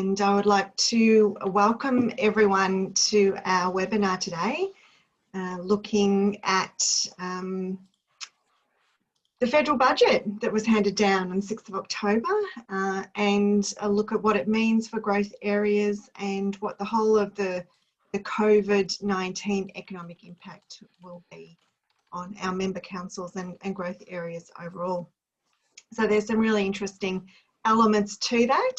and I would like to welcome everyone to our webinar today, looking at the federal budget that was handed down on 6th of October and a look at what it means for growth areas and what the whole of the COVID-19 economic impact will be on our member councils and growth areas overall. So there's some really interesting elements to that,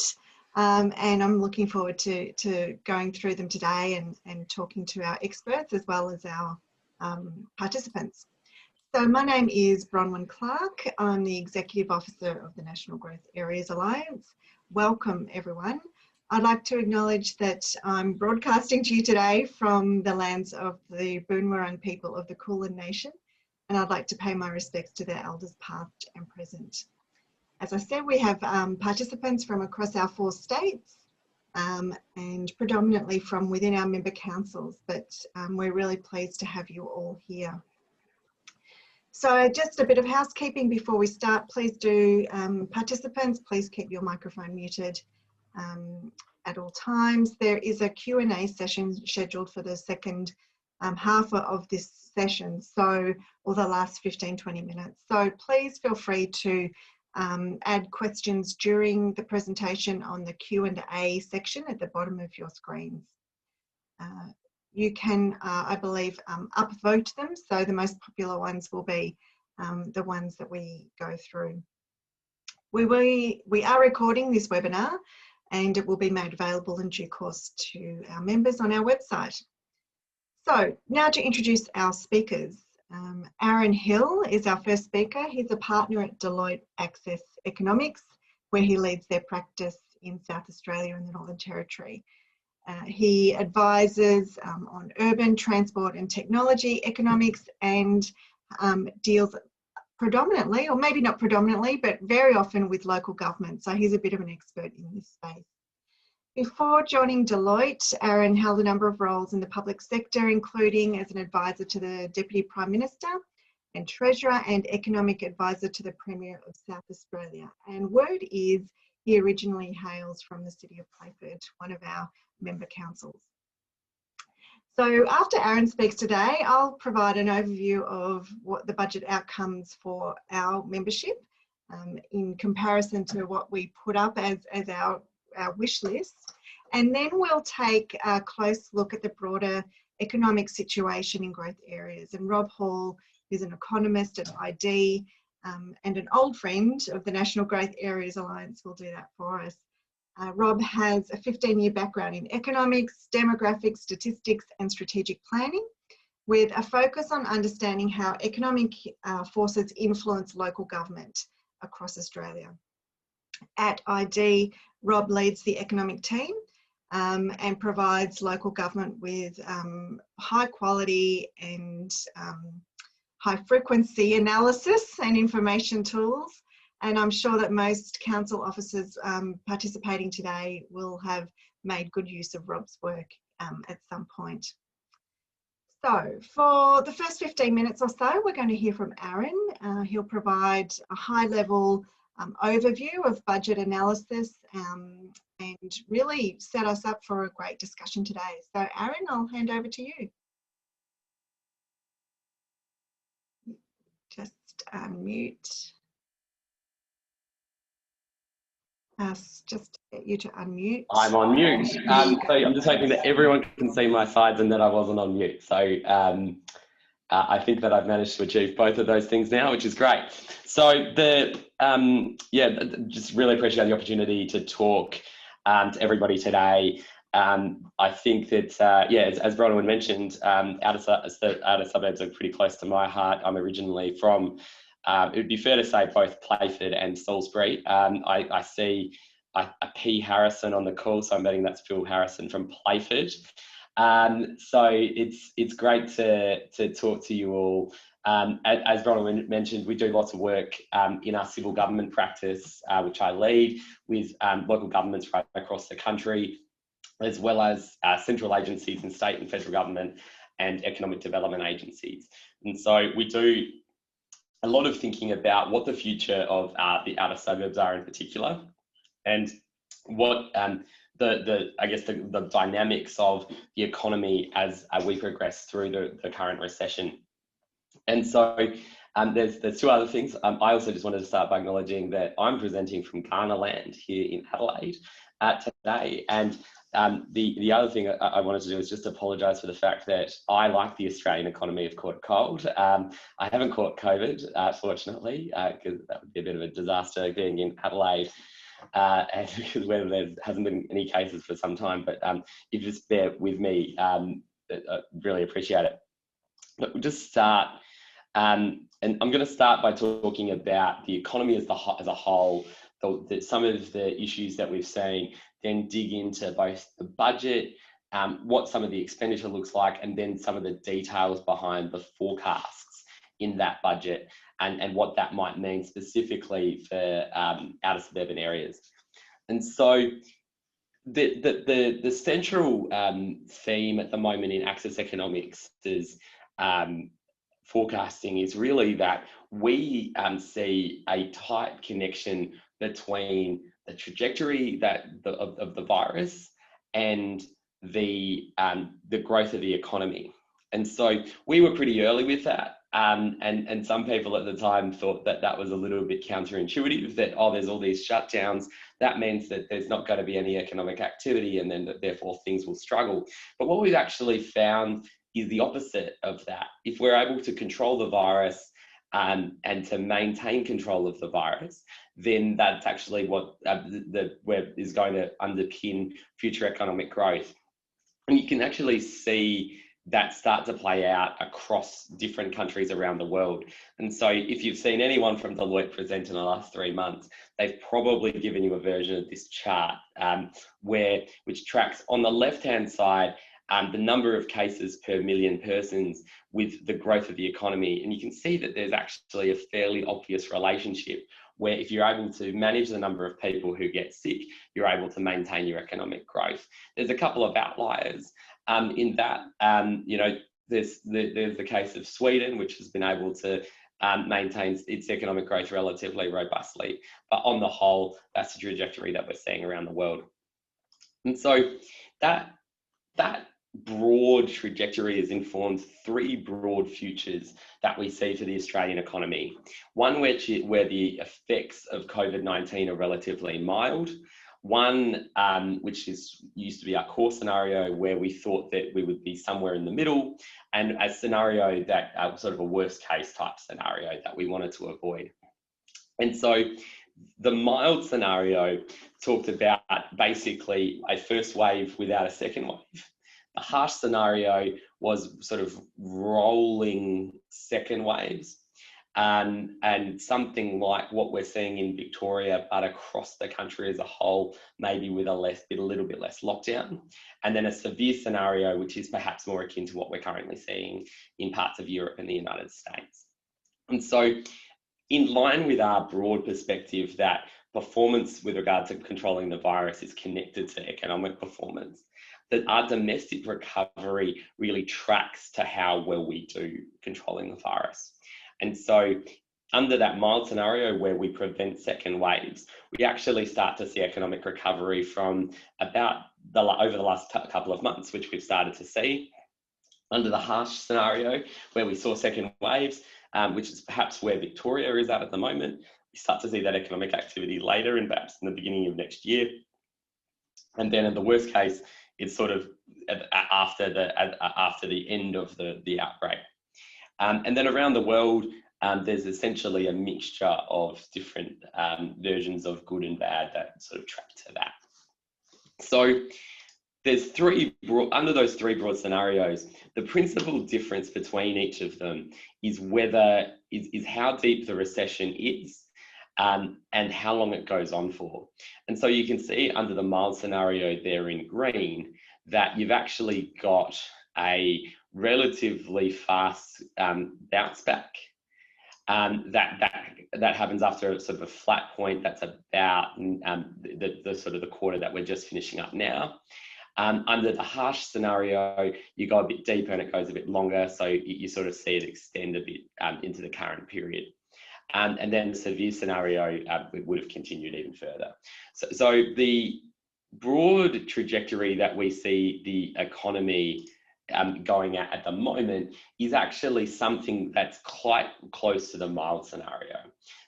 and I'm looking forward to going through them today and talking to our experts as well as our participants. So my name is Bronwyn Clark. I'm the Executive Officer of the National Growth Areas Alliance. Welcome everyone. I'd like to acknowledge that I'm broadcasting to you today from the lands of the Boonwurrung people of the Kulin Nation, and I'd like to pay my respects to their elders past and present. As I said, we have participants from across our 4 states and predominantly from within our member councils, but we're really pleased to have you all here. So just a bit of housekeeping before we start. Please do, participants, please keep your microphone muted at all times. There is a Q&A session scheduled for the second half of this session, or the last 15-20 minutes. So please feel free to add questions during the presentation on the Q&A section at the bottom of your screens. You can, I believe, upvote them, so the most popular ones will be the ones that we go through. We are recording this webinar and it will be made available in due course to our members on our website. So now to introduce our speakers. Aaron Hill is our first speaker. He's a partner at Deloitte Access Economics, where he leads their practice in South Australia and the Northern Territory. He advises on urban transport and technology economics and deals predominantly, or maybe not predominantly, but very often with local government. So he's a bit of an expert in this space. Before joining Deloitte, Aaron held a number of roles in the public sector, including as an advisor to the Deputy Prime Minister and Treasurer and economic advisor to the Premier of South Australia. And word is he originally hails from the city of Playford, one of our member councils. So after Aaron speaks today, I'll provide an overview of what the budget outcomes for our membership in comparison to what we put up as our wish list. And then we'll take a close look at the broader economic situation in growth areas. And Rob Hall, who's an economist at ID and an old friend of the National Growth Areas Alliance, will do that for us. Rob has a 15-year background in economics, demographics, statistics and strategic planning, with a focus on understanding how economic forces influence local government across Australia. At ID, Rob leads the economic team and provides local government with high quality and high frequency analysis and information tools. And I'm sure that most council officers participating today will have made good use of Rob's work at some point. So for the first 15 minutes or so, we're going to hear from Aaron. He'll provide a high-level overview of budget analysis and really set us up for a great discussion today. So Aaron, I'll hand over to you. Just unmute. Just get you to unmute. I'm on mute. So I'm just hoping that everyone can see my slides and that I wasn't on mute. So I think that I've managed to achieve both of those things now, which is great. So just really appreciate the opportunity to talk to everybody today. I think that, as Bronwyn mentioned, outer suburbs are pretty close to my heart. I'm originally from, it would be fair to say, both Playford and Salisbury. I see a P. Harrison on the call, so I'm betting that's Phil Harrison from Playford. So it's great to talk to you all. As Bronwyn mentioned, we do lots of work in our civil government practice, which I lead, with local governments right across the country, as well as central agencies in state and federal government and economic development agencies. And so we do a lot of thinking about what the future of the outer suburbs are in particular, and what I guess the dynamics of the economy as we progress through the current recession. And so there's two other things. I also just wanted to start by acknowledging that I'm presenting from Ghana land here in Adelaide today. And the other thing I wanted to do is just apologise for the fact that I, like the Australian economy, have caught a cold. I haven't caught COVID, fortunately, because that would be a bit of a disaster being in Adelaide. And because whether there hasn't been any cases for some time, but you just bear with me, I really appreciate it. But we'll just start, and I'm going to start by talking about the economy as a whole, some of the issues that we've seen, then dig into both the budget, what some of the expenditure looks like, and then some of the details behind the forecasts in that budget, and what that might mean specifically for outer suburban areas. And so the central theme at the moment in Access Economics is forecasting is really that we see a tight connection between the trajectory of the virus and the growth of the economy. And so we were pretty early with that. And some people at the time thought that that was a little bit counterintuitive, that, oh, there's all these shutdowns, that means that there's not going to be any economic activity, and then that therefore things will struggle. But what we've actually found is the opposite of that. If we're able to control the virus and to maintain control of the virus, then that's actually what is going to underpin future economic growth. And you can actually see that start to play out across different countries around the world. And so if you've seen anyone from Deloitte present in the last 3 months, they've probably given you a version of this chart which tracks on the left-hand side the number of cases per million persons with the growth of the economy. And you can see that there's actually a fairly obvious relationship where if you're able to manage the number of people who get sick, you're able to maintain your economic growth. There's a couple of outliers in that. There's the case of Sweden, which has been able to maintain its economic growth relatively robustly. But on the whole, that's the trajectory that we're seeing around the world. And so that broad trajectory has informed 3 broad futures that we see for the Australian economy. One where the effects of COVID-19 are relatively mild. One which used to be our core scenario, where we thought that we would be somewhere in the middle, and a scenario that sort of a worst case type scenario that we wanted to avoid. And so the mild scenario talked about basically a first wave without a second wave. The harsh scenario was sort of rolling second waves, and something like what we're seeing in Victoria, but across the country as a whole, maybe with a little bit less lockdown. And then a severe scenario, which is perhaps more akin to what we're currently seeing in parts of Europe and the United States. And so, in line with our broad perspective that performance with regard to controlling the virus is connected to economic performance, that our domestic recovery really tracks to how well we do controlling the virus. And so under that mild scenario where we prevent second waves, we actually start to see economic recovery from about over the last couple of months, which we've started to see. Under the harsh scenario where we saw second waves, which is perhaps where Victoria is at the moment, we start to see that economic activity later and perhaps in the beginning of next year. And then in the worst case, it's sort of after the end of the outbreak. And then around the world, there's essentially a mixture of different versions of good and bad that sort of track to that. So there's under those 3 broad scenarios, the principal difference between each of them is is how deep the recession is and how long it goes on for. And so you can see under the mild scenario there in green that you've actually got a relatively fast bounce back. That happens after sort of a flat point. That's about the sort of the quarter that we're just finishing up now. Under the harsh scenario, you go a bit deeper and it goes a bit longer, so you sort of see it extend a bit into the current period. And then the severe scenario would have continued even further. So the broad trajectory that we see the economy going at the moment is actually something that's quite close to the mild scenario.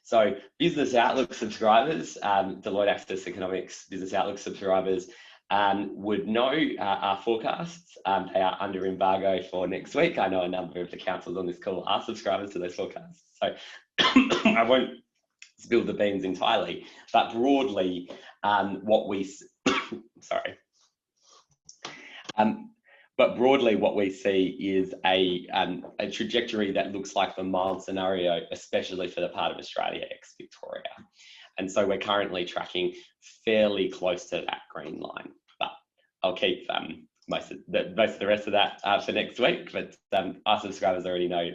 So business outlook subscribers, Deloitte Access Economics business outlook subscribers would know our forecasts. They are under embargo for next week. I know a number of the councils on this call are subscribers to those forecasts, so I won't spill the beans entirely, but broadly what we but broadly what we see is a trajectory that looks like the mild scenario, especially for the part of Australia ex-Victoria. And so we're currently tracking fairly close to that green line, but I'll keep most of the rest of that for next week, but our subscribers already know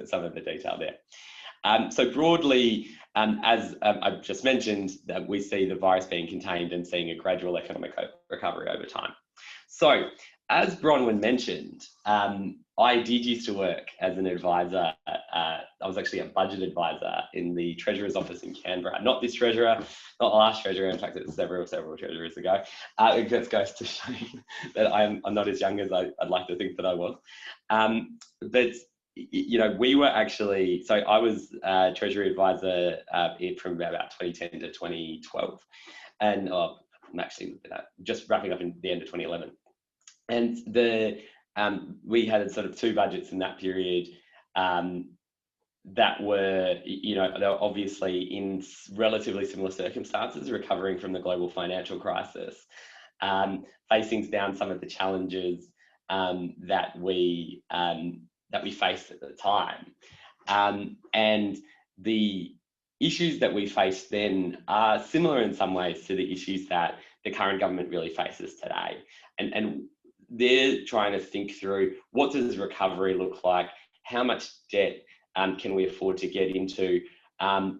some of the detail there. So broadly, as I've just mentioned, that we see the virus being contained and seeing a gradual economic recovery over time. So, as Bronwyn mentioned, I did used to work as an advisor. I was actually a budget advisor in the Treasurer's office in Canberra. Not this treasurer, not the last treasurer. In fact, it's several treasurers ago. It just goes to show that I'm not as young as I'd like to think that I was. But you know, we were actually, so I was a Treasury advisor from about 2010 to 2012, and I'm actually just wrapping up in the end of 2011. And we had sort of two budgets in that period that were, you know, they were obviously in relatively similar circumstances, recovering from the global financial crisis, facing down some of the challenges that we faced at the time. And the issues that we faced then are similar in some ways to the issues that the current government really faces today. And they're trying to think through, what does recovery look like? How much debt can we afford to get into? And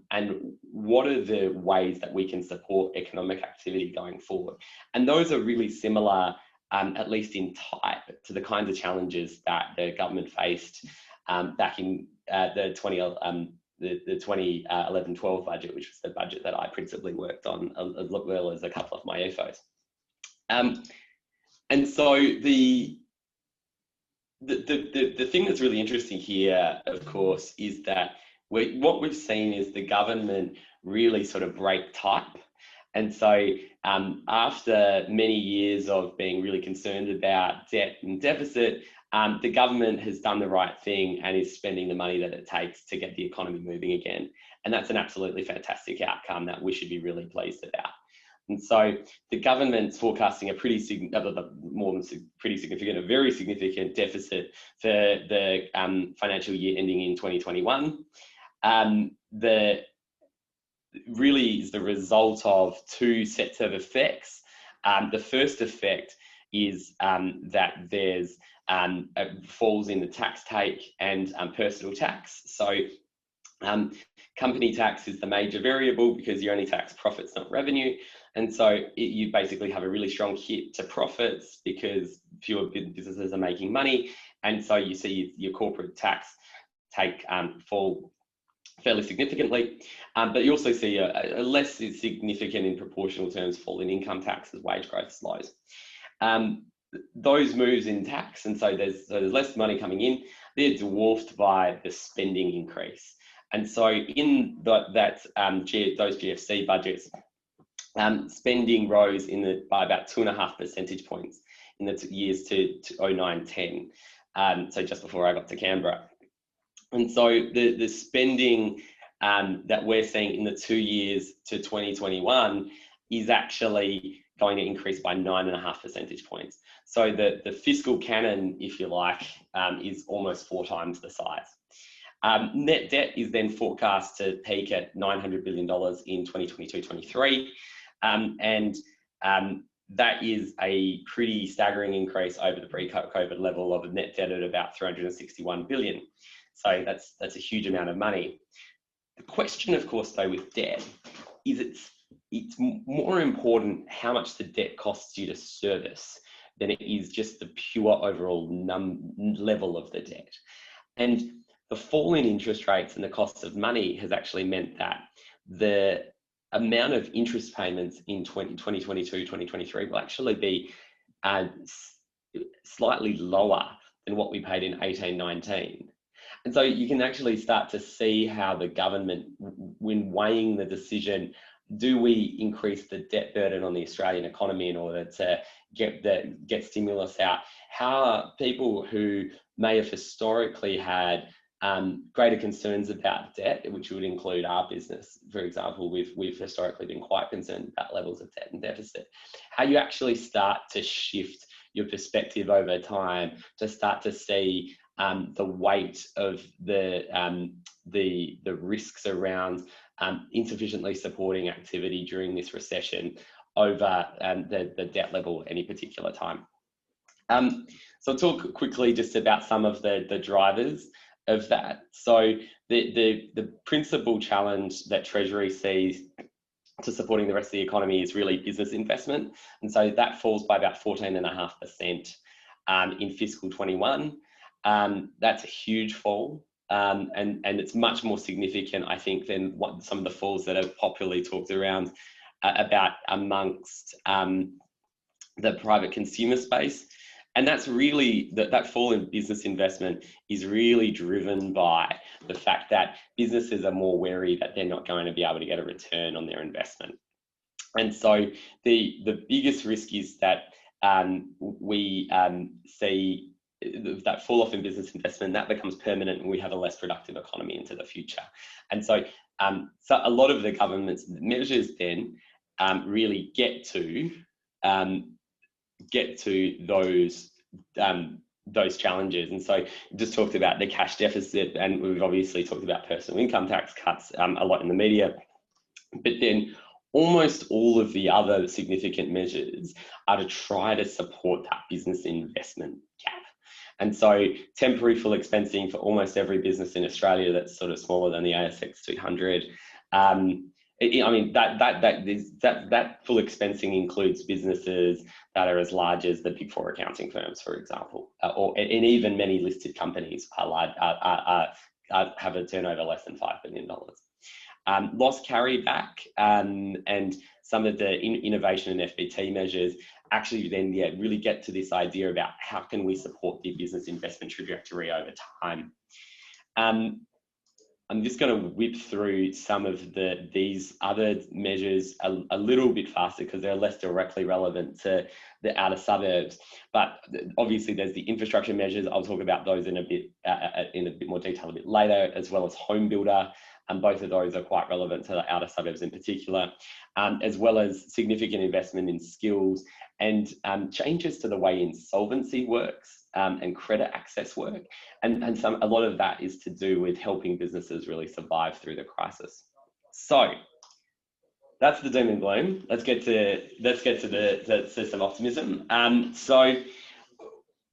what are the ways that we can support economic activity going forward? And those are really similar, at least in type, to the kinds of challenges that the government faced back in the 2011-12 budget, which was the budget that I principally worked on, as well as a couple of my EFOs. And so the thing that's really interesting here, of course, is that what we've seen is the government really sort of break type. And so after many years of being really concerned about debt and deficit, the government has done the right thing and is spending the money that it takes to get the economy moving again. And that's an absolutely fantastic outcome that we should be really pleased about. And so the government's forecasting a pretty significant, a very significant deficit for the financial year ending in 2021. Really is the result of two sets of effects. The first effect is that there's falls in the tax take and personal tax. So company tax is the major variable because you only tax profits, not revenue. And so you basically have a really strong hit to profits because fewer businesses are making money. And so you see your corporate tax take fall fairly significantly, but you also see a less significant in proportional terms fall in income tax as wage growth slows. Those moves in tax, and so there's less money coming in, they're dwarfed by the spending increase. And so in those GFC budgets, spending rose by about 2.5 percentage points in the years to 09-10, so just before I got to Canberra. And so the spending that we're seeing in the 2 years to 2021 is actually going to increase by 9.5 percentage points. So the fiscal canon, if you like, is almost 4 times the size. Net debt is then forecast to peak at $900 billion in 2022-23. And that is a pretty staggering increase over the pre-COVID level of a net debt at about 361 billion. So that's a huge amount of money. The question, of course, though, with debt is it's more important how much the debt costs you to service than it is just the pure overall level of the debt. And the fall in interest rates and the cost of money has actually meant that the amount of interest payments in 2022, 2023 will actually be slightly lower than what we paid in 1819. And so you can actually start to see how the government, when weighing the decision, do we increase the debt burden on the Australian economy in order to get stimulus out? How are people who may have historically had greater concerns about debt, which would include our business, for example, we've historically been quite concerned about levels of debt and deficit, how you actually start to shift your perspective over time to start to see the weight of the risks around insufficiently supporting activity during this recession over the debt level at any particular time. So I'll talk quickly just about some of the drivers of that. So the principal challenge that Treasury sees to supporting the rest of the economy is really business investment. And so that falls by about 14.5% in fiscal 21. That's a huge fall. And it's much more significant, I think, than what some of the falls that are popularly talked around about amongst the private consumer space. And that's really, that fall in business investment is really driven by the fact that businesses are more wary that they're not going to be able to get a return on their investment. And so the biggest risk is that we see that fall off in business investment, that becomes permanent and we have a less productive economy into the future. And so, so a lot of the government's measures then really get to those challenges. And so just talked about the cash deficit, and we've obviously talked about personal income tax cuts a lot in the media, but then almost all of the other significant measures are to try to support that business investment gap. And so temporary full expensing for almost every business in Australia that's sort of smaller than the ASX 200. I mean, that full expensing includes businesses that are as large as the Big Four accounting firms, for example, and even many listed companies have a turnover less than $5 billion. Loss carryback and some of the innovation and FBT measures actually then really get to this idea about how can we support the business investment trajectory over time. I'm just going to whip through some of these other measures a little bit faster because they're less directly relevant to the outer suburbs. But obviously there's the infrastructure measures. I'll talk about those in a bit more detail a bit later, as well as home builder. And both of those are quite relevant to the outer suburbs in particular, as well as significant investment in skills and changes to the way insolvency works and credit access work. And a lot of that is to do with helping businesses really survive through the crisis. So that's the doom and gloom. Let's get to some optimism. So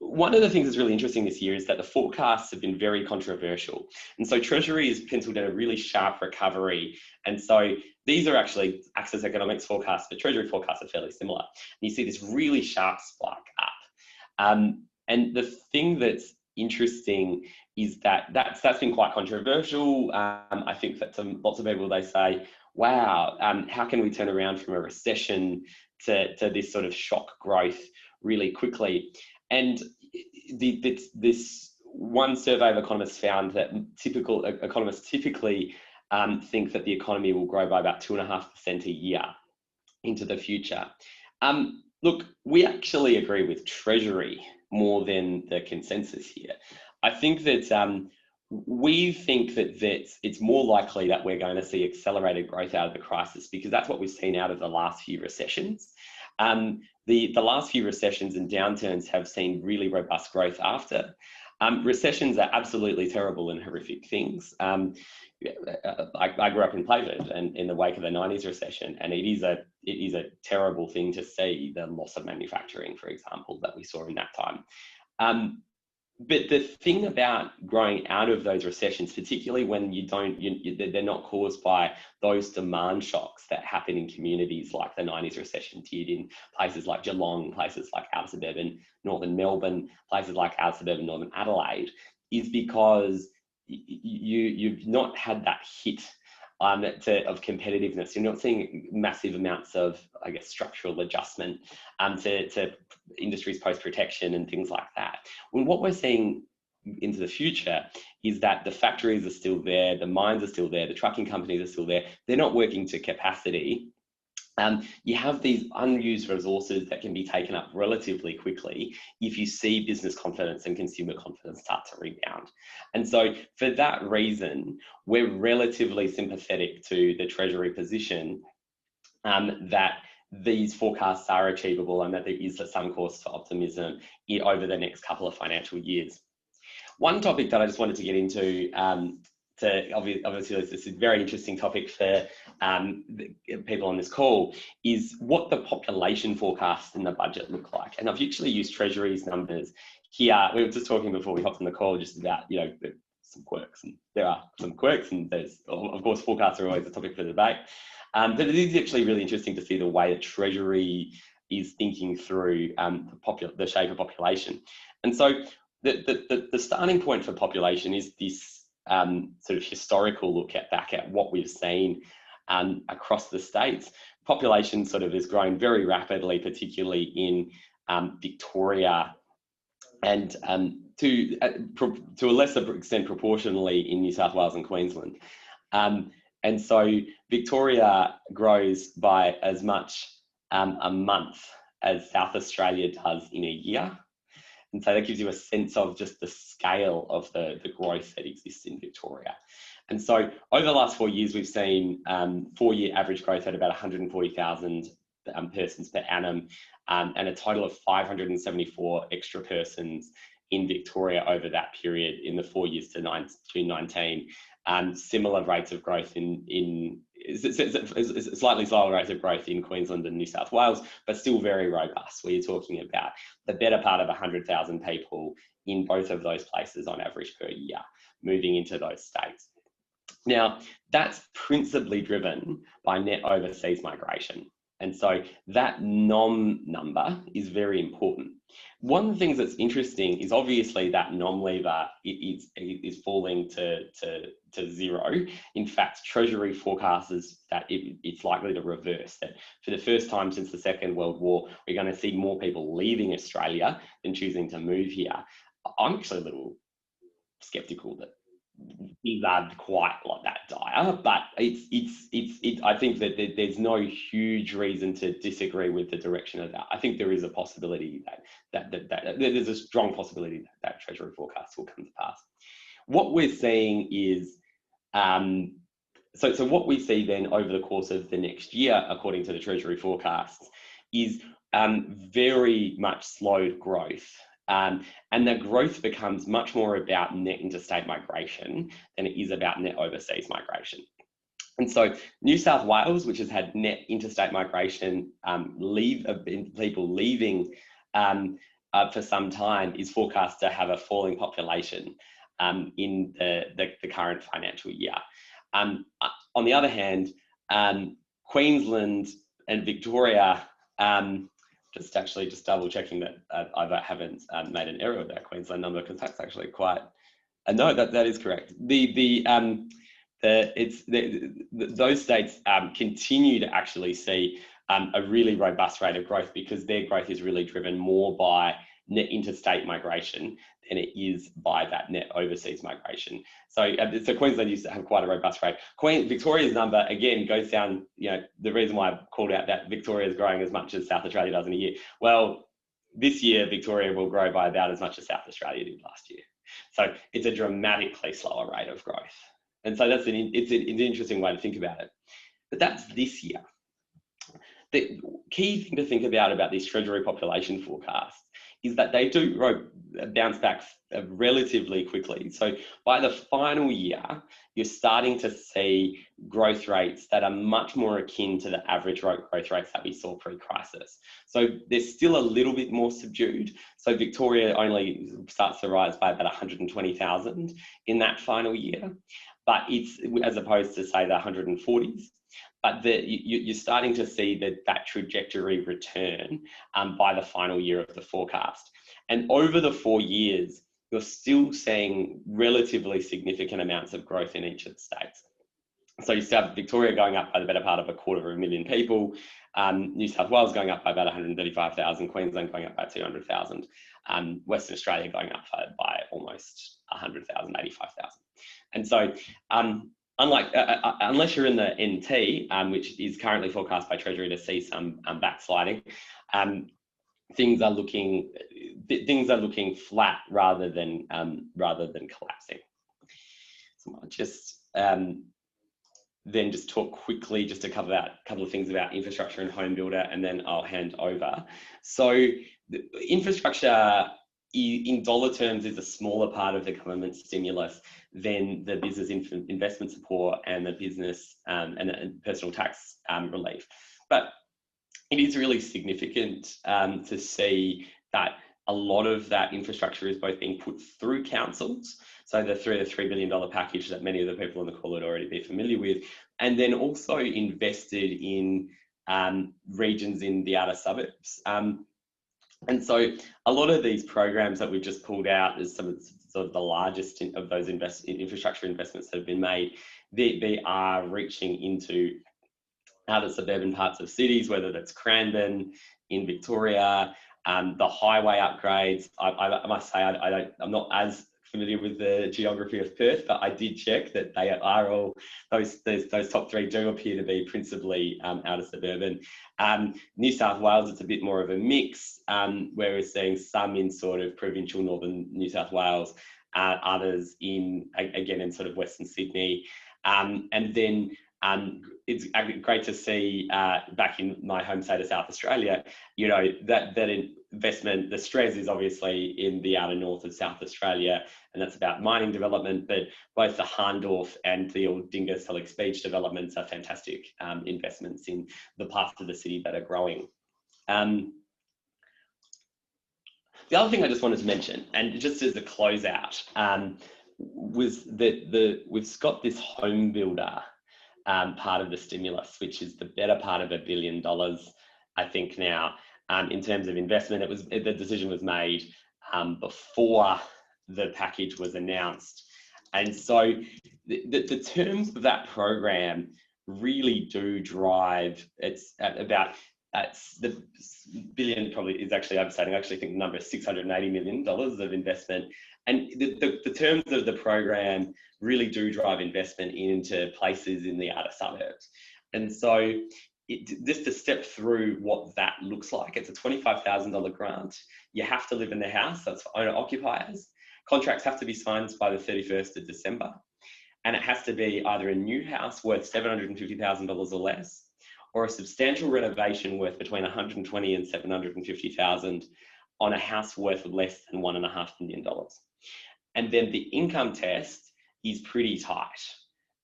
one of the things that's really interesting this year is that the forecasts have been very controversial. And so Treasury has penciled in a really sharp recovery. And so these are actually Access Economics forecasts, but Treasury forecasts are fairly similar. And you see this really sharp spike up. And the thing that's interesting is that that's been quite controversial. I think that lots of people, they say, wow, how can we turn around from a recession to this sort of shock growth really quickly? And this one survey of economists found that economists typically think that the economy will grow by about 2.5% a year into the future. Look, we actually agree with Treasury more than the consensus here. I think that we think that it's more likely that we're going to see accelerated growth out of the crisis because that's what we've seen out of the last few recessions. The last few recessions and downturns have seen really robust growth after. Recessions are absolutely terrible and horrific things. I grew up in Playford and in the wake of the 90s recession, and it is a terrible thing to see the loss of manufacturing, for example, that we saw in that time. But the thing about growing out of those recessions, particularly when they're not caused by those demand shocks that happen in communities like the 90s recession did in places like Geelong, places like outer suburban northern Melbourne, places like outer suburban northern Adelaide, is because you've not had that hit of competitiveness. You're not seeing massive amounts of, I guess, structural adjustment to industries post-protection and things like that. When what we're seeing into the future is that the factories are still there, the mines are still there, the trucking companies are still there. They're not working to capacity. You have these unused resources that can be taken up relatively quickly if you see business confidence and consumer confidence start to rebound. And so for that reason, we're relatively sympathetic to the Treasury position that these forecasts are achievable and that there is some cause for optimism over the next couple of financial years. One topic that I just wanted to get into, obviously this is a very interesting topic for people on this call, is what the population forecasts in the budget look like. And I've actually used Treasury's numbers here. We were just talking before we hopped on the call just about, you know, some quirks, and there are some quirks, and there's, of course, forecasts are always a topic for debate. But it is actually really interesting to see the way that Treasury is thinking through the shape of population. And so the starting point for population is this sort of historical look back at what we've seen across the states. Population sort of is growing very rapidly, particularly in Victoria, and to a lesser extent proportionally in New South Wales and Queensland. And so Victoria grows by as much a month as South Australia does in a year. And so that gives you a sense of just the scale of the growth that exists in Victoria. And so over the last 4 years, we've seen 4-year average growth at about 140,000 persons per annum, and a total of 574 extra persons in Victoria over that period in the 4 years to 2019. Similar rates of growth in slightly slower rates of growth in Queensland and New South Wales, but still very robust, where you're talking about the better part of 100,000 people in both of those places on average per year moving into those states. Now, that's principally driven by net overseas migration. And so that NOM number is very important. One of the things that's interesting is obviously that NOM lever is falling to zero. In fact, Treasury forecasts that it's likely to reverse, that for the first time since the Second World War, we're going to see more people leaving Australia than choosing to move here. I'm actually a little skeptical that things aren't quite like that dire, but I think that there's no huge reason to disagree with the direction of that. I think there is a possibility that there's a strong possibility that Treasury forecasts will come to pass. What we're seeing is, so what we see then over the course of the next year, according to the Treasury forecasts, is very much slowed growth. And the growth becomes much more about net interstate migration than it is about net overseas migration. And so New South Wales, which has had net interstate migration, people leaving for some time, is forecast to have a falling population in the current financial year. On the other hand, Queensland and Victoria, just double checking that I haven't made an error with that Queensland number, because that's actually quite, no, that is correct. Those states continue to actually see a really robust rate of growth, because their growth is really driven more by net interstate migration than it is by that net overseas migration. So Queensland used to have quite a robust rate. Victoria's number, again, goes down, you know, the reason why I called out that Victoria is growing as much as South Australia does in a year. Well, this year, Victoria will grow by about as much as South Australia did last year. So it's a dramatically slower rate of growth. And so it's an interesting way to think about it. But that's this year. The key thing to think about these Treasury population forecasts is that they do bounce back relatively quickly. So by the final year, you're starting to see growth rates that are much more akin to the average growth rates that we saw pre-crisis. So they're still a little bit more subdued. So Victoria only starts to rise by about 120,000 in that final year, but it's, as opposed to say the 140s. But you're starting to see that trajectory return by the final year of the forecast. And over the 4 years, you're still seeing relatively significant amounts of growth in each of the states. So South Victoria going up by the better part of 250,000 people, New South Wales going up by about 135,000, Queensland going up by 200,000, Western Australia going up by almost 100,000, 85,000. And so unlike, unless you're in the NT, which is currently forecast by Treasury to see some backsliding, things are looking flat rather than collapsing. So I'll just then just talk quickly just to cover a couple of things about infrastructure and home builder, and then I'll hand over. So the infrastructure in dollar terms is a smaller part of the government stimulus than the business investment support and the business and personal tax relief. But it is really significant to see that a lot of that infrastructure is both being put through councils, so the $3 billion package that many of the people on the call would already be familiar with, and then also invested in regions in the outer suburbs. And so a lot of these programs that we've just pulled out as some of sort of the largest of those infrastructure investments that have been made, they are reaching into outer suburban parts of cities, whether that's Cranbourne in Victoria, the highway upgrades. I must say I'm not as familiar with the geography of Perth, but I did check that they are all, those top three do appear to be principally outer suburban. New South Wales, it's a bit more of a mix, where we're seeing some in sort of provincial northern New South Wales, others in, again, in sort of Western Sydney. And then it's great to see back in my home state of South Australia, you know, that investment, the stress is obviously in the outer north of South Australia, and that's about mining development, but both the Harndorf and the old Dingus Beach developments are fantastic investments in the parts of the city that are growing. The other thing I just wanted to mention, and just as a closeout, was that we've got this home builder part of the stimulus, which is the better part of $1 billion, I think now, in terms of investment. The decision was made before the package was announced. And so the terms of that program really do drive, it's the billion probably is actually overstating. I actually think the number is $680 million of investment. And the terms of the program really do drive investment into places in the outer suburbs. And so just to step through what that looks like, it's a $25,000 grant. You have to live in the house, that's for owner occupiers. Contracts have to be signed by the 31st of December. And it has to be either a new house worth $750,000 or less, or a substantial renovation worth between $120,000 and $750,000 on a house worth less than $1.5 million. And then the income test is pretty tight.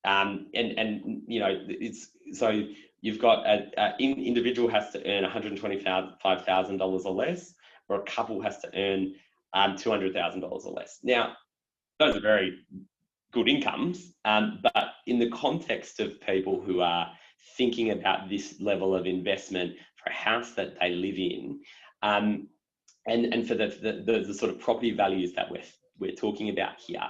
And you know, it's, so you've got an individual has to earn $125,000 or less, or a couple has to earn $200,000 or less. Now, those are very good incomes, but in the context of people who are thinking about this level of investment for a house that they live in, and for the sort of property values that we're talking about here,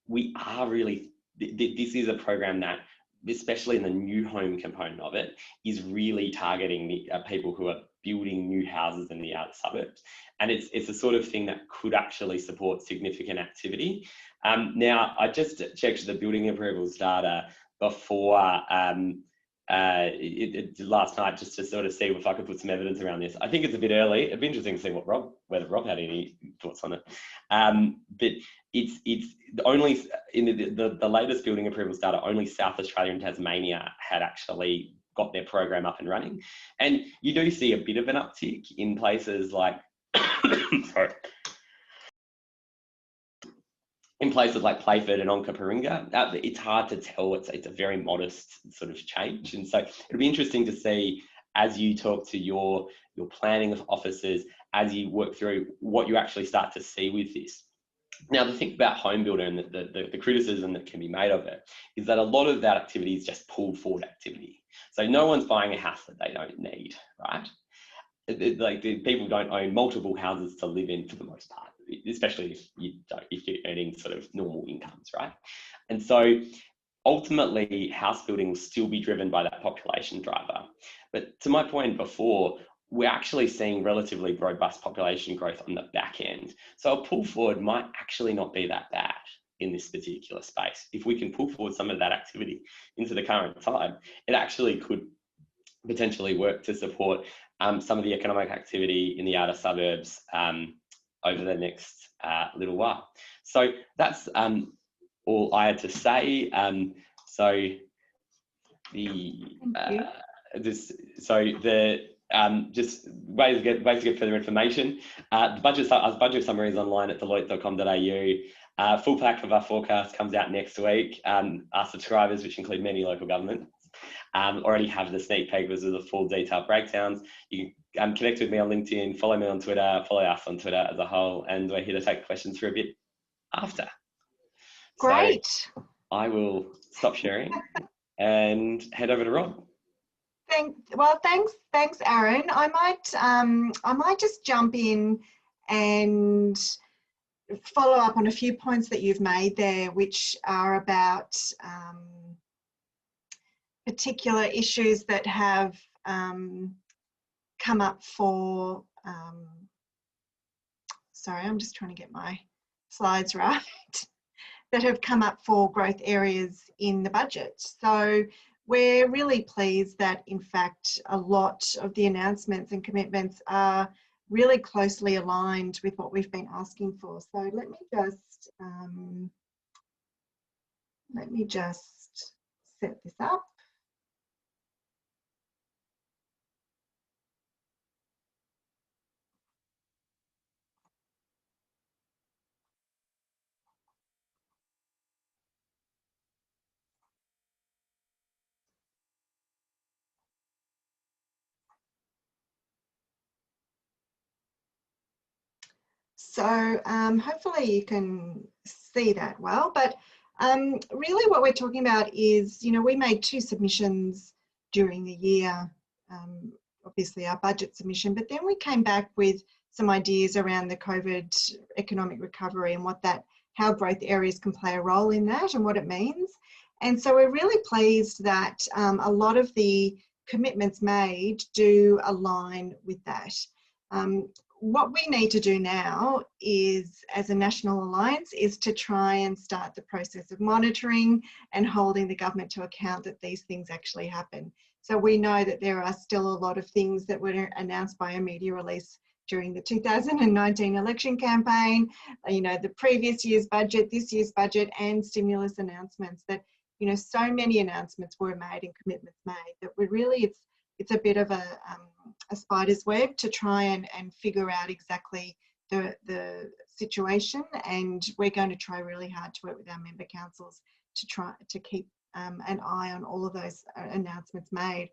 we are really, this is a program that, especially in the new home component of it, is really targeting the people who are building new houses in the outer suburbs. And it's the sort of thing that could actually support significant activity. Now, I just checked the building approvals data before last night, just to sort of see if I could put some evidence around this. I think it's a bit early. It'd be interesting to see whether Rob had any thoughts on it. But it's only in the latest building approvals data, only South Australia and Tasmania had actually got their program up and running. And you do see a bit of an uptick in places like, sorry, in places like Playford and Onkaparinga. It's hard to tell. It's a very modest sort of change. And so it'll be interesting to see, as you talk to your planning of officers, as you work through what you actually start to see with this. Now, the thing about home builder and the criticism that can be made of it is that a lot of that activity is just pulled forward activity. So no one's buying a house that they don't need, right? Like, people don't own multiple houses to live in for the most part, especially if you're earning sort of normal incomes, right? And so ultimately house building will still be driven by that population driver. But to my point before, we're actually seeing relatively robust population growth on the back end. So a pull forward might actually not be that bad in this particular space. If we can pull forward some of that activity into the current time, it actually could potentially work to support some of the economic activity in the outer suburbs over the next little while. So that's all I had to say. So just ways to get further information. The budget summary is online at deloitte.com.au. Full pack of our forecast comes out next week. Our subscribers, which include many local governments, already have the sneak peek with the full detailed breakdowns. You can connect with me on LinkedIn, follow me on Twitter, follow us on Twitter as a whole, and we're here to take questions for a bit after. Great. So I will stop sharing and head over to Rob. Thanks, Aaron. I might just jump in and follow up on a few points that you've made there, which are about particular issues that have come up for. Sorry, I'm just trying to get my slides right. That have come up for growth areas in the budget. So we're really pleased that, in fact, a lot of the announcements and commitments are really closely aligned with what we've been asking for. So let me just set this up. So hopefully you can see that well, but really what we're talking about is, we made 2 submissions during the year, obviously our budget submission, but then we came back with some ideas around the COVID economic recovery and how growth areas can play a role in that and what it means. And so we're really pleased that a lot of the commitments made do align with that. What we need to do now is, as a national alliance, is to try and start the process of monitoring and holding the government to account that these things actually happen. So we know that there are still a lot of things that were announced by a media release during the 2019 election campaign, the previous year's budget, this year's budget, and stimulus announcements that, so many announcements were made and commitments made that it's a bit of a spider's web to try and figure out exactly the situation, and we're going to try really hard to work with our member councils to try to keep an eye on all of those announcements made.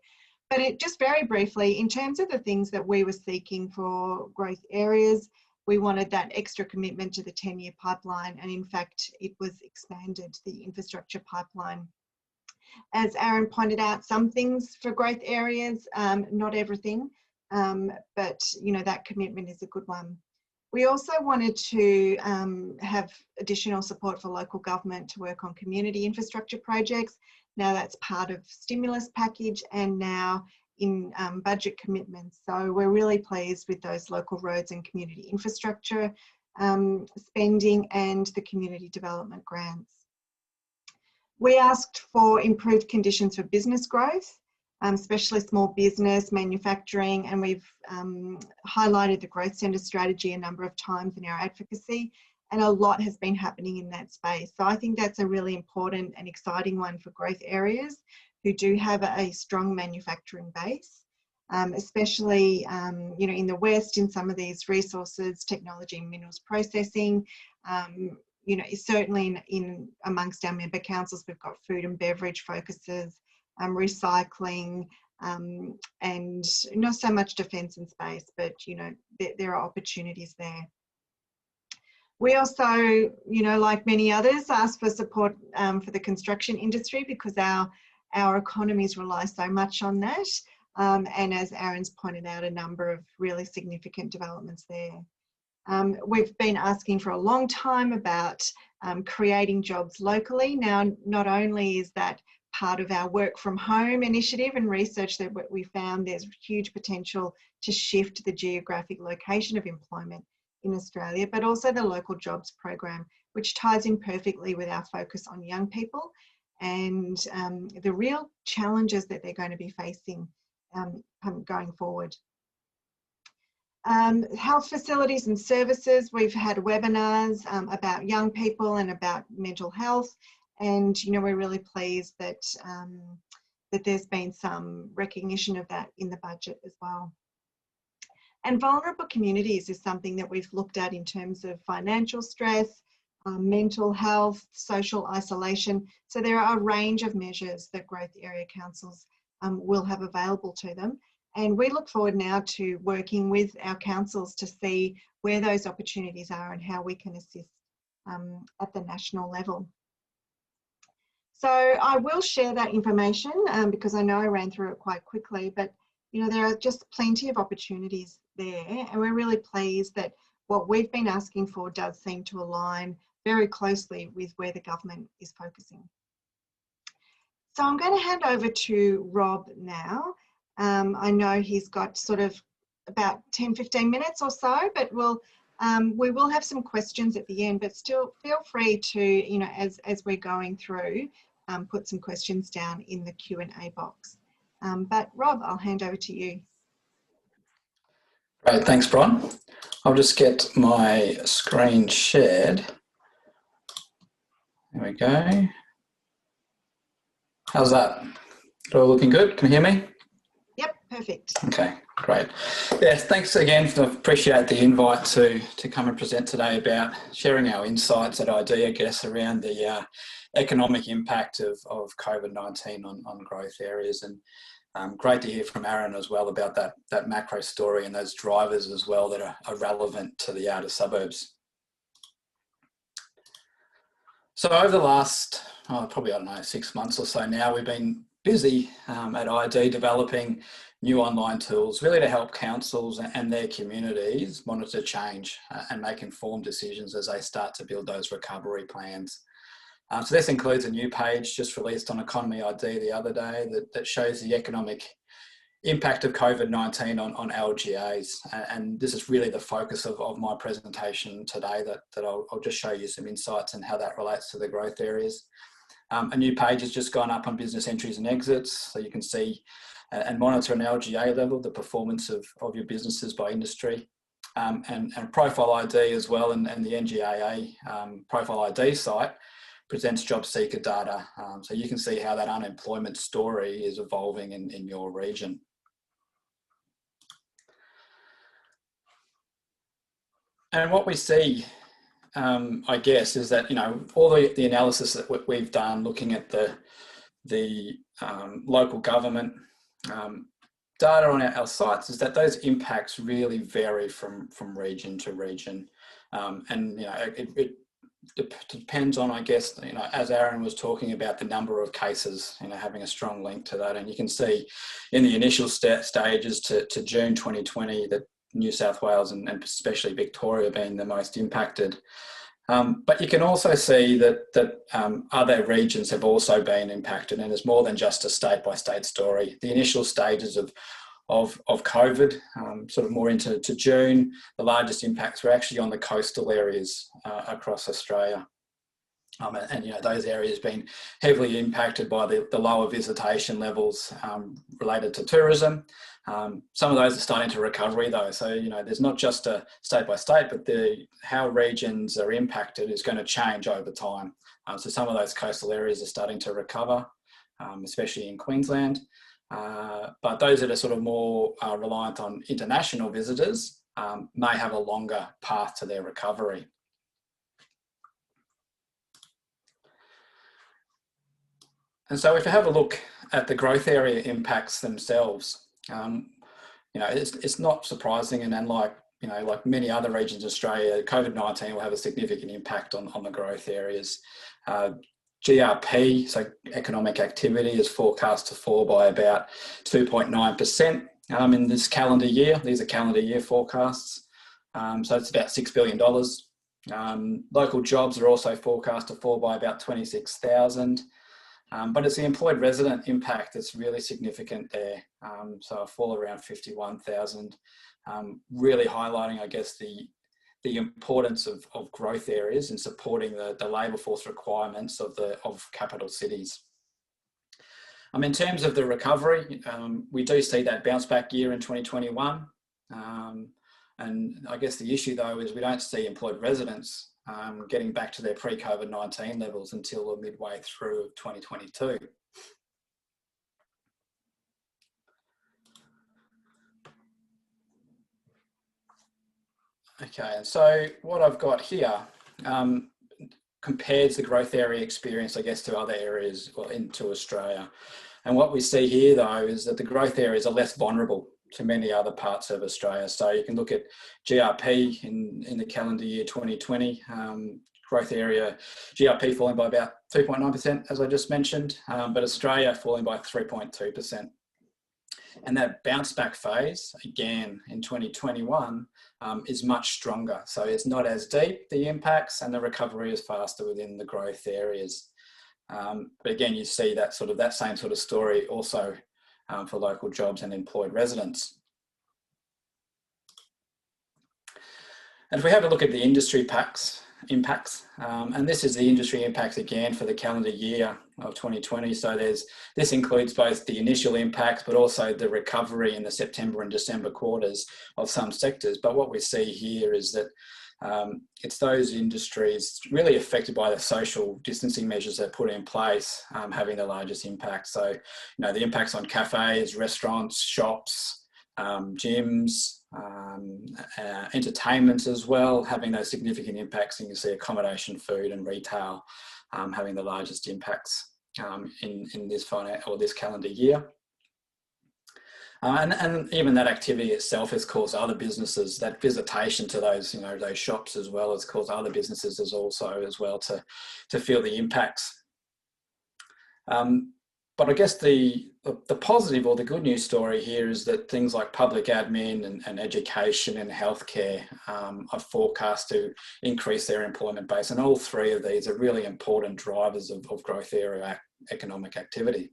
But just very briefly, in terms of the things that we were seeking for growth areas, we wanted that extra commitment to the 10-year pipeline, and in fact it was expanded, the infrastructure pipeline. As Aaron pointed out, some things for growth areas, not everything, but that commitment is a good one. We also wanted to have additional support for local government to work on community infrastructure projects. Now that's part of stimulus package and now in budget commitments. So we're really pleased with those local roads and community infrastructure spending and the community development grants. We asked for improved conditions for business growth, especially small business, manufacturing, and we've highlighted the growth centre strategy a number of times in our advocacy, and a lot has been happening in that space. So I think that's a really important and exciting one for growth areas who do have a strong manufacturing base, especially in the West, in some of these resources, technology and minerals processing. Certainly in amongst our member councils, we've got food and beverage focuses, recycling, and not so much defence and space, but there are opportunities there. We also, like many others, asked for support for the construction industry because our economies rely so much on that. And as Aaron's pointed out, a number of really significant developments there. We've been asking for a long time about creating jobs locally. Now, not only is that part of our work from home initiative and research that we found there's huge potential to shift the geographic location of employment in Australia, but also the local jobs program, which ties in perfectly with our focus on young people and the real challenges that they're going to be facing going forward. Health facilities and services, we've had webinars about young people and about mental health, and you know, we're really pleased that that there's been some recognition of that in the budget as well. And vulnerable communities is something that we've looked at in terms of financial stress, mental health, social isolation. So there are a range of measures that growth area councils will have available to them. And we look forward now to working with our councils to see where those opportunities are and how we can assist at the national level. So I will share that information because I know I ran through it quite quickly, but you know, there are just plenty of opportunities there, and we're really pleased that what we've been asking for does seem to align very closely with where the government is focusing. So I'm going to hand over to Rob now. I know he's got sort of about 10-15 minutes or so, but we will have some questions at the end, but still feel free to, you know, as we're going through, put some questions down in the Q&A box. But Rob, I'll hand over to you. Great, thanks, Bron. I'll just get my screen shared. There we go. How's that? All looking good? Can you hear me? Yep, perfect. Okay, great. Yes, thanks again. I appreciate the invite to come and present today about sharing our insights at ID, I guess, around the economic impact of COVID-19 on growth areas. And great to hear from Aaron as well about that macro story and those drivers as well that are relevant to the outer suburbs. So over the last, probably, I don't know, 6 months or so now, we've been busy at ID developing new online tools really to help councils and their communities monitor change and make informed decisions as they start to build those recovery plans. So this includes a new page just released on Economy ID the other day that shows the economic impact of COVID-19 on LGAs. And this is really the focus of my presentation today, that I'll just show you some insights and how that relates to the growth areas. A new page has just gone up on business entries and exits, so you can see and monitor an LGA level, the performance of your businesses by industry. And Profile ID as well, and the NGAA Profile ID site presents job seeker data. So you can see how that unemployment story is evolving in your region. And what we see, I guess, is that, you know, all the analysis that we've done looking at the local government data on our sites is that those impacts really vary from region to region. And, you know, it depends on, I guess, you know, as Aaron was talking about, the number of cases, you know, having a strong link to that. And you can see in the initial stages to June 2020 that New South Wales and especially Victoria being the most impacted. But you can also see that other regions have also been impacted, and it's more than just a state-by-state story. The initial stages of COVID, sort of more into June, the largest impacts were actually on the coastal areas across Australia. And you know, those areas being heavily impacted by the lower visitation levels related to tourism. Some of those are starting to recovery though. So, you know, there's not just a state by state, but how regions are impacted is going to change over time. So some of those coastal areas are starting to recover, especially in Queensland. But those that are sort of more reliant on international visitors may have a longer path to their recovery. And so if you have a look at the growth area impacts themselves, you know, it's not surprising, and like many other regions in Australia, COVID-19 will have a significant impact on the growth areas. GRP, so economic activity, is forecast to fall by about 2.9% in this calendar year. These are calendar year forecasts. So it's about $6 billion. Local jobs are also forecast to fall by about 26,000. But it's the employed resident impact that's really significant there. So a fall around 51,000, really highlighting, I guess, the importance of growth areas in supporting the labour force requirements of capital cities. In terms of the recovery, we do see that bounce back year in 2021. And I guess the issue though is we don't see employed residents getting back to their pre-COVID-19 levels until midway through 2022. Okay, and so what I've got here compares the growth area experience, I guess, to other areas, well, into Australia. And what we see here though is that the growth areas are less vulnerable to many other parts of Australia. So you can look at GRP in the calendar year 2020, growth area GRP falling by about 2.9%, as I just mentioned, but Australia falling by 3.2%. And that bounce back phase, again, in 2021, is much stronger. So it's not as deep, the impacts, and the recovery is faster within the growth areas. But again, you see that same sort of story also for local jobs and employed residents. And if we have a look at the industry impacts, and this is the industry impacts again for the calendar year of 2020. So this includes both the initial impacts, but also the recovery in the September and December quarters of some sectors. But what we see here is that it's those industries really affected by the social distancing measures that are put in place having the largest impact. So, the impacts on cafes, restaurants, shops, gyms, entertainment as well, having those significant impacts. And you see accommodation, food and retail having the largest impacts in this calendar year. And even that activity itself has caused other businesses, that visitation to those, those shops as well, has caused other businesses as well to feel the impacts. But I guess the positive or the good news story here is that things like public admin and education and healthcare are forecast to increase their employment base. And all three of these are really important drivers of growth area economic activity.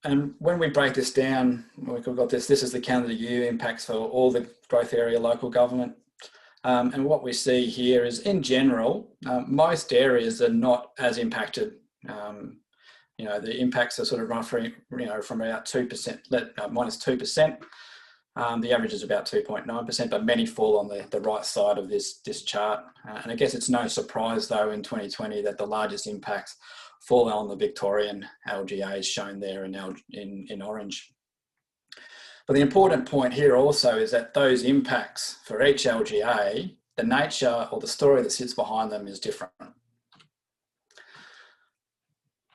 And when we break this down, we've got this is the calendar year impacts for all the growth area local government. And what we see here is, in general, most areas are not as impacted. The impacts are sort of roughly, from about 2%, minus 2%. The average is about 2.9%, but many fall on the right side of this chart. And I guess it's no surprise, though, in 2020 that the largest impacts fall on the Victorian LGAs shown there in orange. But the important point here also is that those impacts for each LGA, the nature or the story that sits behind them is different.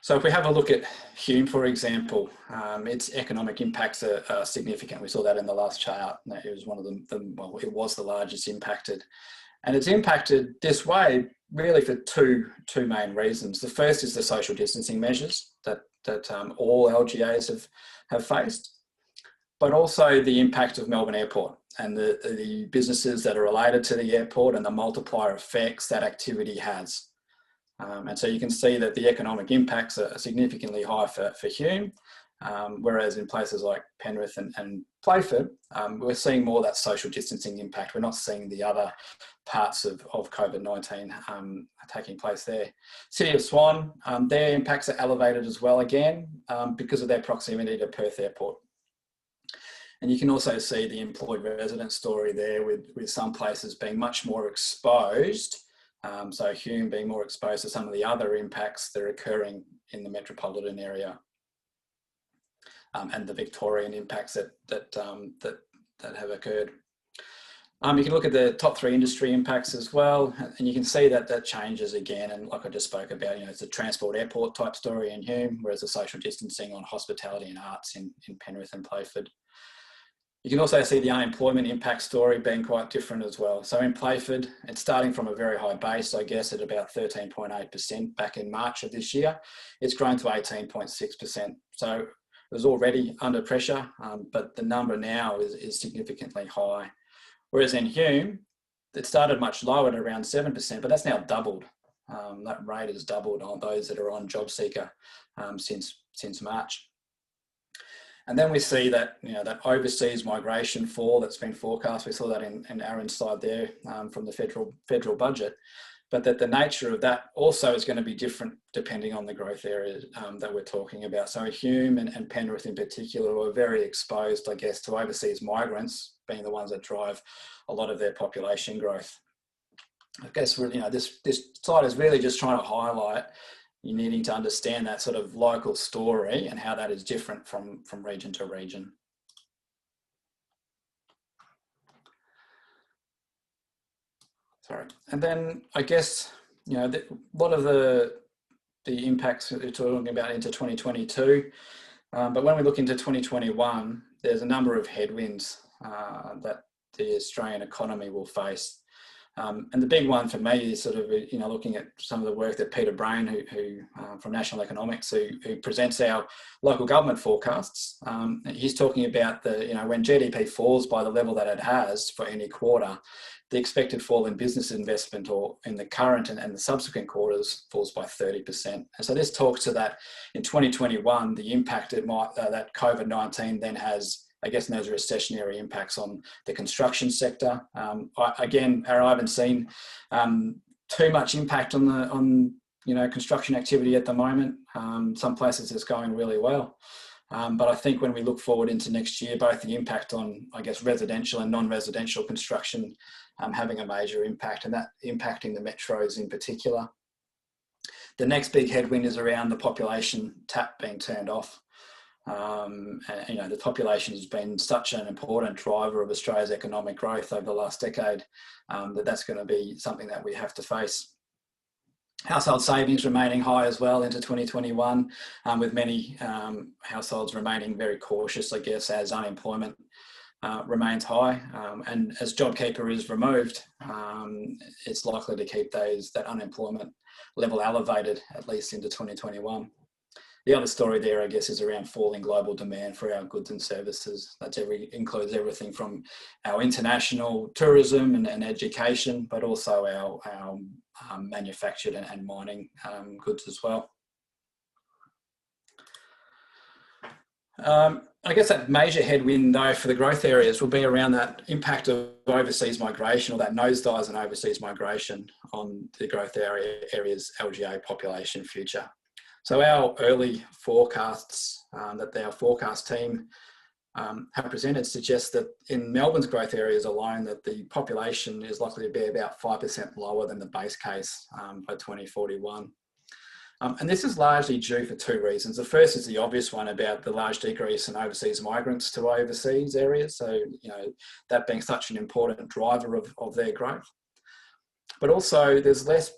So if we have a look at Hume, for example, its economic impacts are significant. We saw that in the last chart. It was one of it was the largest impacted. And it's impacted this way really for two main reasons. The first is the social distancing measures that all LGAs have faced, but also the impact of Melbourne Airport and the businesses that are related to the airport and the multiplier effects that activity has. And so you can see that the economic impacts are significantly high for Hume, whereas in places like Penrith and Playford, we're seeing more of that social distancing impact. We're not seeing the other parts of COVID-19 taking place there. City of Swan, their impacts are elevated as well again because of their proximity to Perth Airport. And you can also see the employed resident story there with some places being much more exposed. So Hume being more exposed to some of the other impacts that are occurring in the metropolitan area. And the Victorian impacts that have occurred. You can look at the top three industry impacts as well, and you can see that changes again. And like I just spoke about, it's a transport airport type story in Hume, whereas the social distancing on hospitality and arts in Penrith and Playford. You can also see the unemployment impact story being quite different as well. So in Playford, it's starting from a very high base, I guess, at about 13.8% back in March of this year. It's grown to 18.6%. So was already under pressure, but the number now is significantly high. Whereas in Hume, it started much lower at around 7%, but that's now doubled. That rate has doubled on those that are on JobSeeker since March. And then we see that, that overseas migration fall that's been forecast. We saw that in Aaron's slide there from the federal budget, but that the nature of that also is going to be different depending on the growth areas that we're talking about. So Hume and Penrith in particular are very exposed, I guess, to overseas migrants being the ones that drive a lot of their population growth. I guess this slide is really just trying to highlight you needing to understand that sort of local story and how that is different from region to region. Sorry. And then I guess, what are the impacts that we're talking about into 2022? But when we look into 2021, there's a number of headwinds that the Australian economy will face. And the big one for me is sort of, looking at some of the work that Peter Brain, who from National Economics, who presents our local government forecasts. He's talking about when GDP falls by the level that it has for any quarter, the expected fall in business investment or in the current and the subsequent quarters falls by 30%. And so this talks to that in 2021, the impact that COVID-19 then has, I guess, and those recessionary impacts on the construction sector. Again, Aaron, I haven't seen too much impact on construction activity at the moment. Some places it's going really well. But I think when we look forward into next year, both the impact on, I guess, residential and non-residential construction having a major impact, and that impacting the metros in particular. The next big headwind is around the population tap being turned off. The population has been such an important driver of Australia's economic growth over the last decade that's going to be something that we have to face. Household savings remaining high as well into 2021, with many households remaining very cautious, I guess, as unemployment remains high. And as JobKeeper is removed, it's likely to keep that unemployment level elevated at least into 2021. The other story there, I guess, is around falling global demand for our goods and services. That includes everything from our international tourism and education, but also our manufactured and mining goods as well. I guess that major headwind, though, for the growth areas will be around that impact of overseas migration, or that nosedives in overseas migration on the growth areas LGA population future. So our early forecasts that our forecast team have presented suggest that in Melbourne's growth areas alone, that the population is likely to be about 5% lower than the base case by 2041. And this is largely due for two reasons. The first is the obvious one about the large decrease in overseas migrants to overseas areas. So, that being such an important driver of their growth. But also there's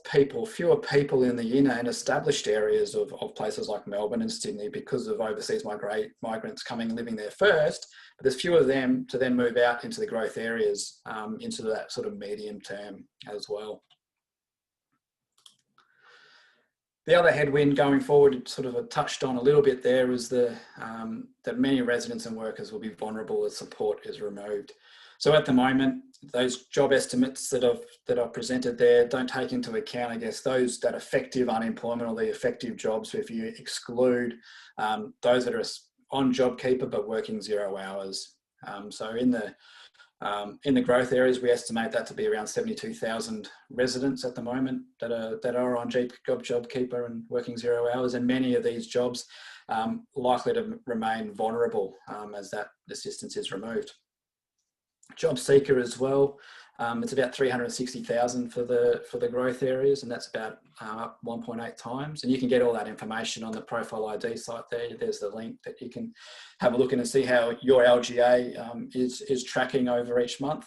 fewer people in the inner and established areas of places like Melbourne and Sydney because of overseas migrants coming and living there first, but there's fewer of them to then move out into the growth areas into that sort of medium term as well. The other headwind going forward, sort of touched on a little bit there, is that many residents and workers will be vulnerable as support is removed. So at the moment, those job estimates that I've presented there don't take into account, I guess, that effective unemployment or the effective jobs. So if you exclude those that are on JobKeeper but working 0 hours. So in the growth areas, we estimate that to be around 72,000 residents at the moment that are on JobKeeper and working 0 hours, and many of these jobs likely to remain vulnerable as that assistance is removed. JobSeeker as well, it's about 360,000 for the growth areas, and that's about up 1.8 times. And you can get all that information on the Profile ID site there. There's the link that you can have a look in and see how your LGA is tracking over each month.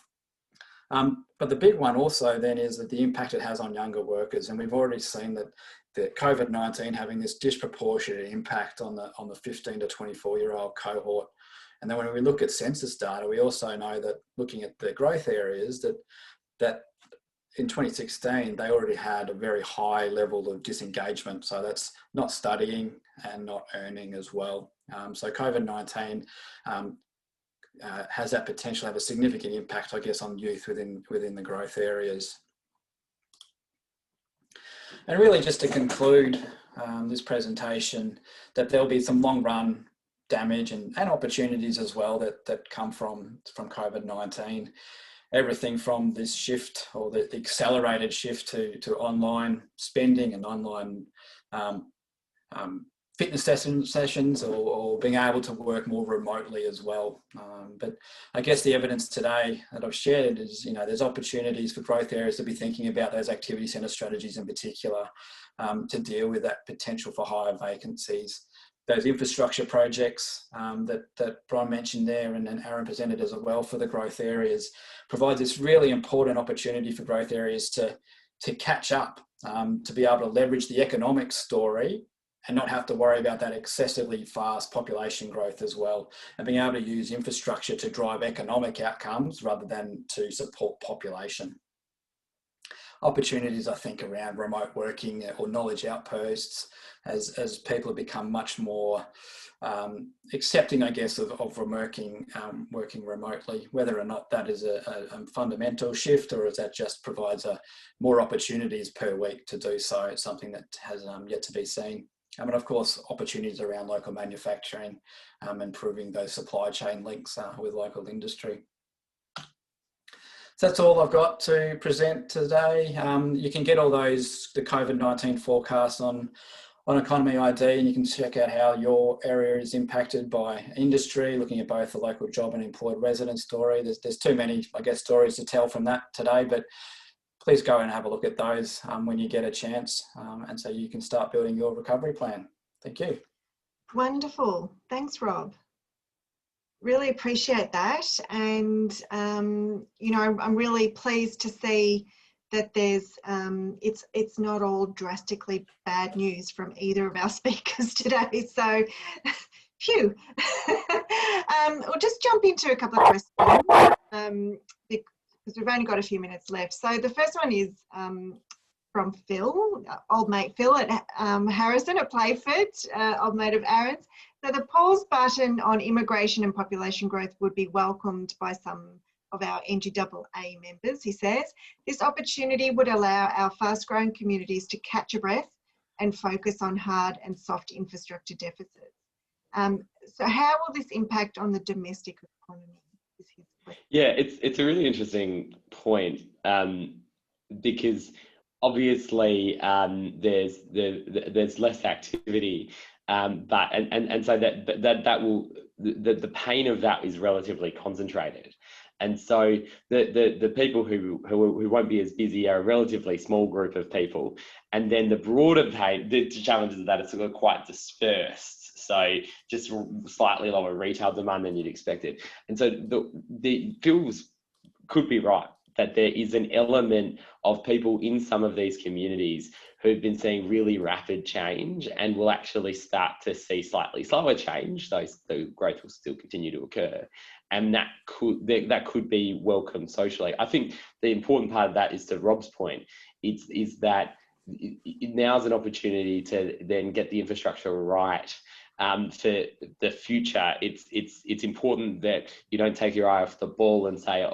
But the big one also then is that the impact it has on younger workers, and we've already seen that the COVID-19 having this disproportionate impact on the 15 to 24-year-old cohort. And then when we look at census data, we also know that looking at the growth areas, that in 2016, they already had a very high level of disengagement. So that's not studying and not earning as well. So COVID-19 has that potential to have a significant impact, I guess, on youth within the growth areas. And really, just to conclude this presentation, that there'll be some long run damage and opportunities as well that come from COVID-19. Everything from this shift, or the accelerated shift to online spending and online fitness sessions, or being able to work more remotely as well. But I guess the evidence today that I've shared is, there's opportunities for growth areas to be thinking about those activity centre strategies in particular, to deal with that potential for higher vacancies. Those infrastructure projects that Brian mentioned there, and Aaron presented as well for the growth areas, provides this really important opportunity for growth areas to catch up, to be able to leverage the economic story and not have to worry about that excessively fast population growth as well, and being able to use infrastructure to drive economic outcomes rather than to support population. Opportunities, I think, around remote working or knowledge outposts, as people have become much more accepting, I guess, of working remotely, whether or not that is a fundamental shift, or is that just provides more opportunities per week to do so. It's something that has yet to be seen. And of course, opportunities around local manufacturing, improving those supply chain links with local industry. So that's all I've got to present today. You can get all the COVID-19 forecasts on Economy ID, and you can check out how your area is impacted by industry, looking at both the local job and employed resident story. There's too many, I guess, stories to tell from that today, but please go and have a look at those when you get a chance, and so you can start building your recovery plan. Thank you. Wonderful. Thanks, Rob. Really appreciate that. And, I'm really pleased to see that there's, it's not all drastically bad news from either of our speakers today. So, phew. We'll just jump into a couple of questions because we've only got a few minutes left. So the first one is from Phil, old mate Phil at Harrison at Playford, old mate of Aaron's. So the pause button on immigration and population growth would be welcomed by some of our NGAA members, he says. This opportunity would allow our fast-growing communities to catch a breath and focus on hard and soft infrastructure deficits. So how will this impact on the domestic economy? Is his question. Yeah, it's a really interesting point, because obviously there's less activity, but so that will the pain of that is relatively concentrated. And so the people who won't be as busy are a relatively small group of people, and then the broader pain, the challenges of that is sort of quite dispersed. So just slightly lower retail demand than you'd expected. And so the Phil's could be right that there is an element of people in some of these communities who've been seeing really rapid change and will actually start to see slightly slower change. The growth will still continue to occur. And that could be welcome socially. I think the important part of that is, to Rob's point, is that now's an opportunity to then get the infrastructure right. For the future, it's important that you don't take your eye off the ball and say,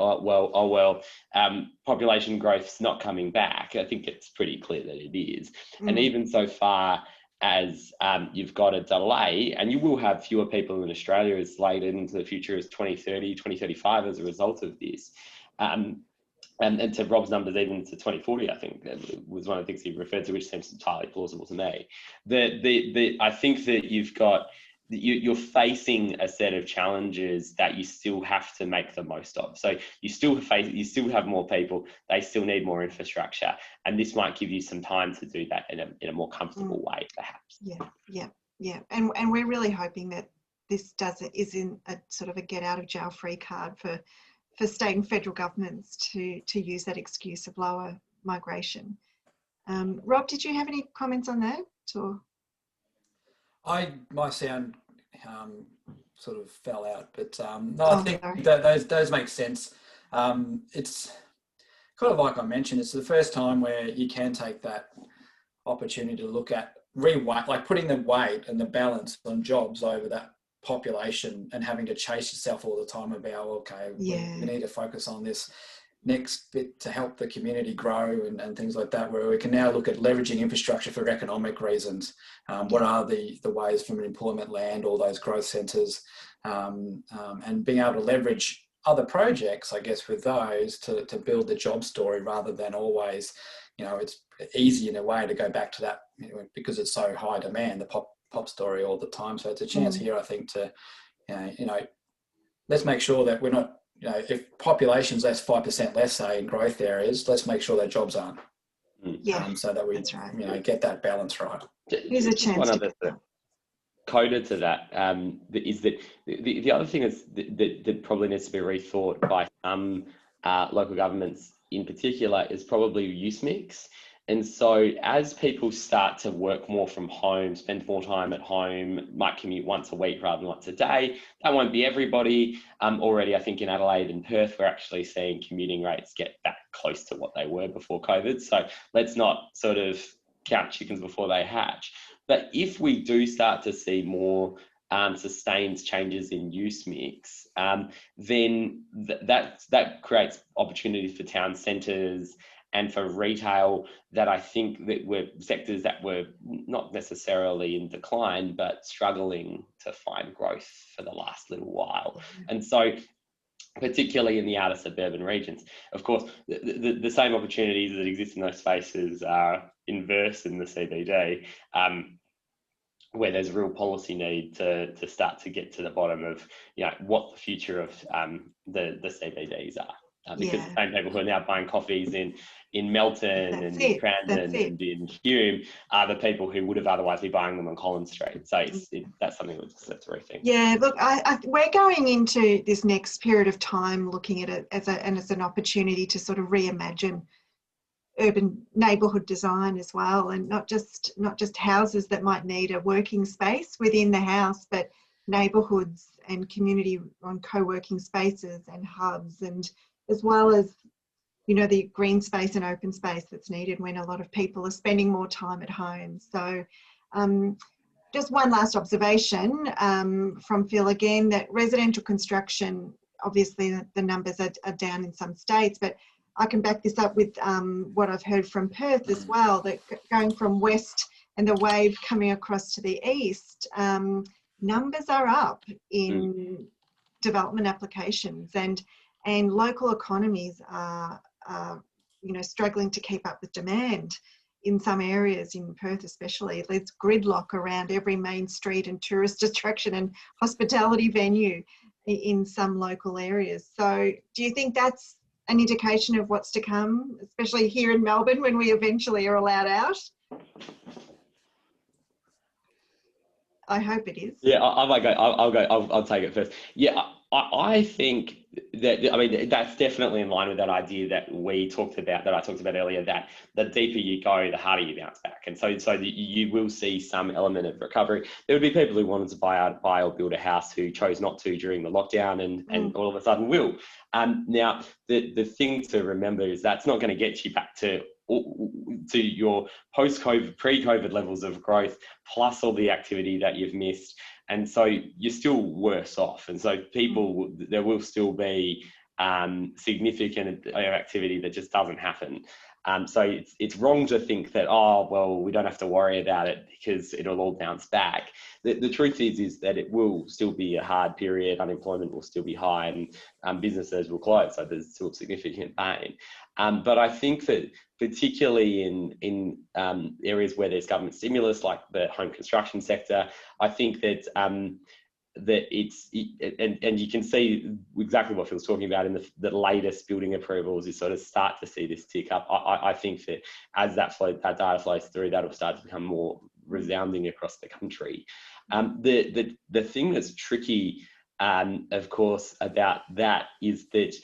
population growth's not coming back. I think it's pretty clear that it is. And even so far as you've got a delay, and you will have fewer people in Australia as late into the future as 2030, 2035 as a result of this. And to Rob's numbers, even to 2040, I think that was one of the things he referred to, which seems entirely plausible to me. I think that you're facing a set of challenges that you still have to make the most of. So you still have more people, they still need more infrastructure, and this might give you some time to do that in a more comfortable way, perhaps. Yeah. And we're really hoping that this isn't a sort of a get out of jail free card for state and federal governments to use that excuse of lower migration. Rob, did you have any comments on that? Or? My sound sort of fell out, but no, I think those make sense. It's kind of like I mentioned, it's the first time where you can take that opportunity to look at reweight, like putting the weight and the balance on jobs over that population and having to chase yourself all the time about, okay, we need to focus on this next bit to help the community grow and things like that, where we can now look at leveraging infrastructure for economic reasons. What are the ways from an employment land, all those growth centres, and being able to leverage other projects, I guess, with those to build the job story, rather than always, it's easy in a way to go back to that, because it's so high demand, the pop story all the time. So it's a chance here, I think, to, let's make sure that we're not, if population's less 5% less, say, in growth areas, let's make sure that jobs aren't. So that we, that's right. get that balance right. Here's a chance to coda to that is that the other thing is that probably needs to be rethought by some local governments in particular is probably use mix. And so as people start to work more from home, spend more time at home, might commute once a week rather than once a day, that won't be everybody. Already, I think in Adelaide and Perth, we're actually seeing commuting rates get back close to what they were before COVID. So let's not sort of count chickens before they hatch. But if we do start to see more sustained changes in use mix, then that creates opportunities for town centres and for retail that I think that were sectors that were not necessarily in decline, but struggling to find growth for the last little while. And so, particularly in the outer suburban regions, of course, the same opportunities that exist in those spaces are inverse in the CBD, where there's a real policy need to start to get to the bottom of what the future of the CBDs are. Because the same people who are now buying coffees in Melton and in Crandon and in Hume are the people who would have otherwise be buying them on Collins Street. So that's something that's a rethink. Yeah, look, we're going into this next period of time looking at it as an opportunity to sort of reimagine urban neighbourhood design as well, and not just houses that might need a working space within the house, but neighbourhoods and community on co-working spaces and hubs, and as well as the green space and open space that's needed when a lot of people are spending more time at home. So just one last observation from Phil again, that residential construction, obviously the numbers are down in some states, but I can back this up with what I've heard from Perth as well, that going from west and the wave coming across to the east, numbers are up in development applications, and local economies are struggling to keep up with demand in some areas, in Perth especially. There's gridlock around every main street and tourist attraction and hospitality venue in some local areas. So do you think that's an indication of what's to come, especially here in Melbourne when we eventually are allowed out? I hope it is. Yeah, I might go. I'll take it first. Yeah, I think that, that's definitely in line with that idea that I talked about earlier, that the deeper you go, the harder you bounce back. And so you will see some element of recovery. There would be people who wanted to buy or build a house who chose not to during the lockdown and all of a sudden will. Now, the thing to remember is that's not going to get you back to your post-COVID, pre-COVID levels of growth, plus all the activity that you've missed. And so you're still worse off. And so there will still be significant activity that just doesn't happen. So it's wrong to think that, we don't have to worry about it because it'll all bounce back. The truth is that it will still be a hard period. Unemployment will still be high, and businesses will close. So there's still significant pain. But I think that particularly in areas where there's government stimulus, like the home construction sector, I think that and you can see exactly what Phil's talking about in the latest building approvals. You sort of start to see this tick up. I think that as that data flows through, that'll start to become more resounding across the country. The thing that's tricky, of course, about that is that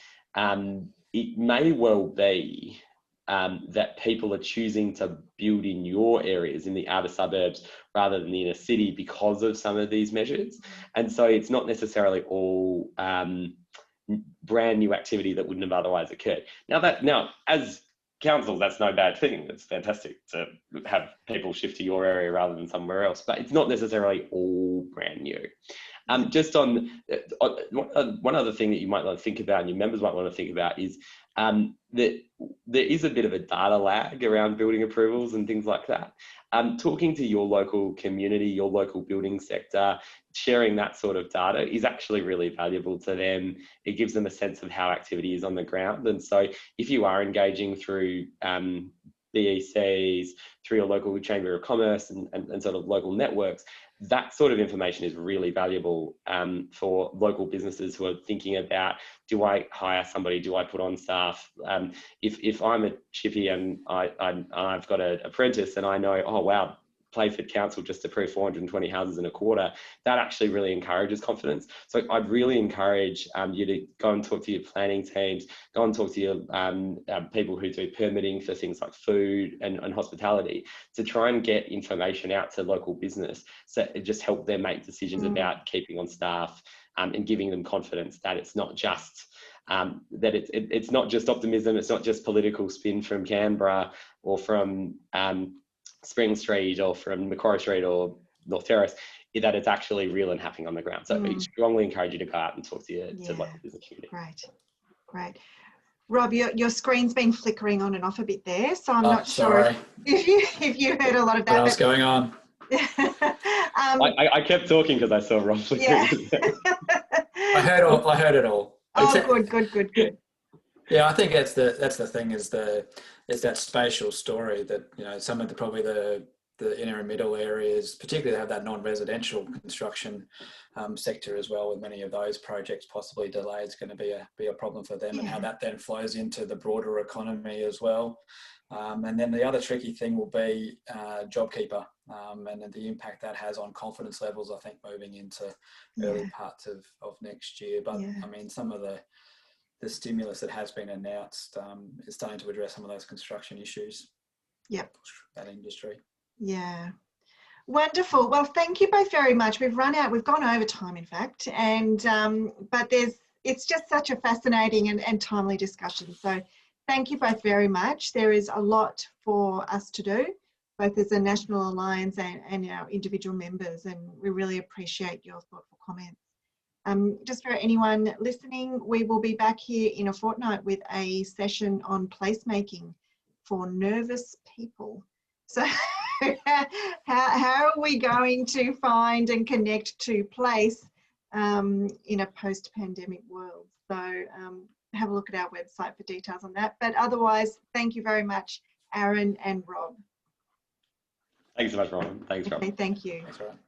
it may well be that people are choosing to build in your areas, in the outer suburbs, rather than the inner city because of some of these measures. And so it's not necessarily all brand new activity that wouldn't have otherwise occurred. Now as councils, that's no bad thing. It's fantastic to have people shift to your area rather than somewhere else, but it's not necessarily all brand new. Just on one other thing that you might want to think about, and your members might want to think about, is that there is a bit of a data lag around building approvals and things like that. Talking to your local community, your local building sector, sharing that sort of data is actually really valuable to them. It gives them a sense of how activity is on the ground. And so if you are engaging through BECs, through your local Chamber of Commerce and sort of local networks, that sort of information is really valuable for local businesses who are thinking about, do I hire somebody, do I put on staff? If I'm a chippy and I've got an apprentice and I know, oh wow, Playford Council just approved 420 houses in a quarter, that actually really encourages confidence. So I'd really encourage you to go and talk to your planning teams, go and talk to your people who do permitting for things like food and hospitality, to try and get information out to local business, so it just help them make decisions about keeping on staff and giving them confidence that it's not just that it's not just optimism, it's not just political spin from Canberra or from Spring Street or from Macquarie Street or North Terrace, that it's actually real and happening on the ground. So I strongly encourage you to go out and talk to your to local business community. Great. Rob, your screen's been flickering on and off a bit there, so I'm not sure if you heard a lot of that. What else going on? I kept talking because I saw Rob flickering. I heard it all. Oh, good. Yeah, I think that's the thing, is that spatial story that, you know, some of the inner and middle areas, particularly have that non-residential construction sector as well, with many of those projects possibly delayed, is going to be a problem for them, and how that then flows into the broader economy as well. And then the other tricky thing will be JobKeeper and the impact that has on confidence levels, I think, moving into early parts of next year. But I mean, some of the stimulus that has been announced is starting to address some of those construction issues. That industry. Yeah. Wonderful. Well, thank you both very much. We've gone over time, in fact, and but it's just such a fascinating and timely discussion. So thank you both very much. There is a lot for us to do, both as a national alliance and our individual members, and we really appreciate your thoughtful comments. Just for anyone listening, we will be back here in a fortnight with a session on placemaking for nervous people. So how are we going to find and connect to place in a post-pandemic world? So have a look at our website for details on that. But otherwise, thank you very much, Aaron and Rob. Thanks so much, Ron. Thanks, Rob. Okay, thank you. Thanks, Ron.